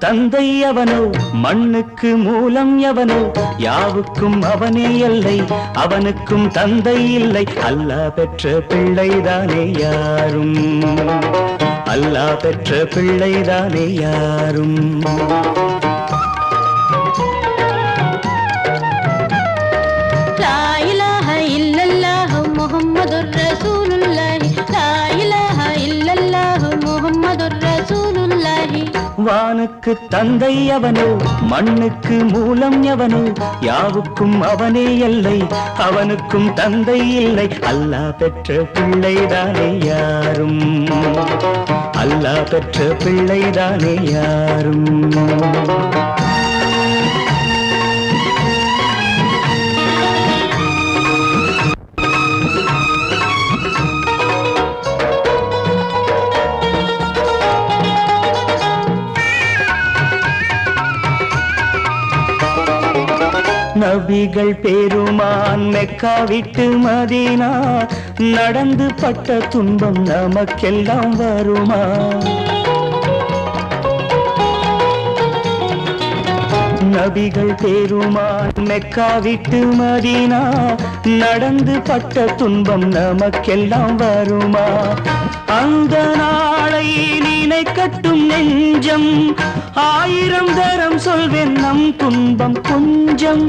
தந்தை அவனோ மண்ணுக்கு மூலம் எவனோ யாவுக்கும் அவனே எல்லை அவனுக்கும் தந்தை இல்லை அல்லாஹ் பெற்ற பிள்ளைதானே யாரும் அல்லாஹ் பெற்ற பிள்ளைதானே யாரும் வானுக்கு தந்தை அவனோ மண்ணுக்கு மூலம் எவனோ யாவுக்கும் அவனே எல்லை அவனுக்கும் தந்தை இல்லை அல்லாஹ் பெற்ற பிள்ளைதானே யாரும் அல்லாஹ் பெற்ற பிள்ளைதானே யாரும் நபிகள் பெருமான் மெக்கா விட்டு மதீனா நடந்து பட்ட துன்பம் நமக்கெல்லாம் வருமா நபிகள் பெருமான் மெக்கா விட்டு மதீனா நடந்து பட்ட துன்பம் நமக்கெல்லாம் வருமா அந்த நாளை நினைக்கட்டும் நெஞ்சம் ஆயிரம் தரம் சொல்வேன் நம் துன்பம் கொஞ்சம்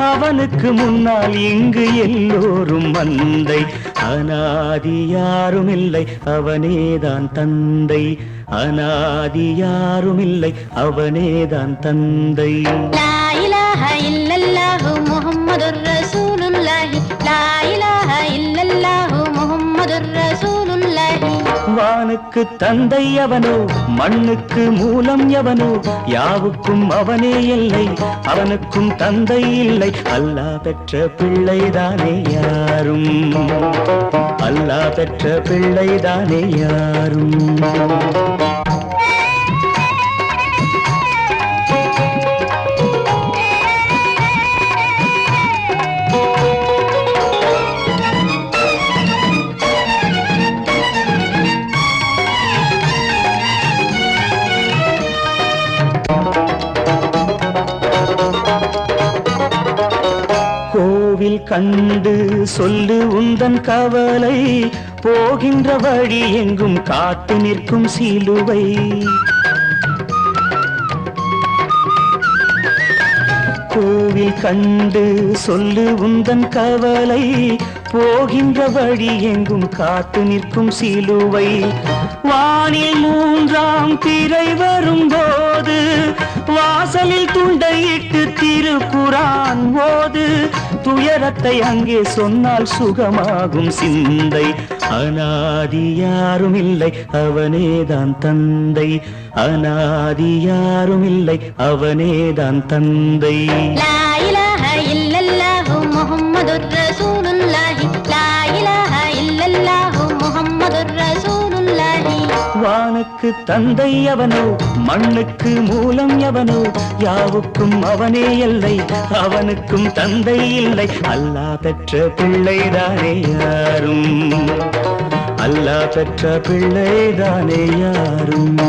அவனுக்கு முன்னால் இங்கு எல்லோரும் மந்தை அநாதி யாரும் இல்லை அவனேதான் தந்தை அநாதி யாரும் இல்லை அவனேதான் தந்தை லா இலாஹ இல்லல்லாஹு முஹம்மதுர் ரசூலுல்லாஹி லா இலாஹ இல்லல்லாஹு முஹம்மதுர் ரசூலுல்லாஹி வானுக்கு தந்தை அவனோ மண்ணுக்கு மூலம் எவனோ யாவுக்கும் அவனே இல்லை அவனுக்கும் தந்தை இல்லை அல்லாஹ் பெற்ற பிள்ளைதானே யாரும் அல்லாஹ் பெற்ற பிள்ளைதானே யாரும் கோவில் கண்டு சொல்லு உந்தன் கவலை போகின்ற வழி எங்கும் காத்து நிற்கும் சிலுவை கோவில் கண்டு சொல்லு உந்தன் கவலை போகின்ற வழி எங்கும் காத்து நிற்கும் சிலுவை வானில் மூன்றாம் திரை வரும்போது வாசலில் துண்டையிட்டு திருக்குரான் ஓது துயரத்தை அங்கே சொன்னால் சுகமாகும் சிந்தை அநாதி யாரும் இல்லை அவனேதான் தந்தை அநாதி யாரும் இல்லை அவனேதான் தந்தை லா இலாஹ இல்லல்லாஹு முஹம்மதுர் ரசூலுல்லாஹி லா இலாஹ இல்லல்லாஹு முஹம்மதுர் ரசூலுல்லாஹி வானுக்கு தந்தை அவனோ மண்ணுக்கு மூலம் எவனோ யாவுக்கும் அவனே எல்லை அவனுக்கும் தந்தை இல்லை அல்லாஹ் பெற்ற பிள்ளைதானே யாரும் அல்லாஹ் பெற்ற பிள்ளைதானே யாரும்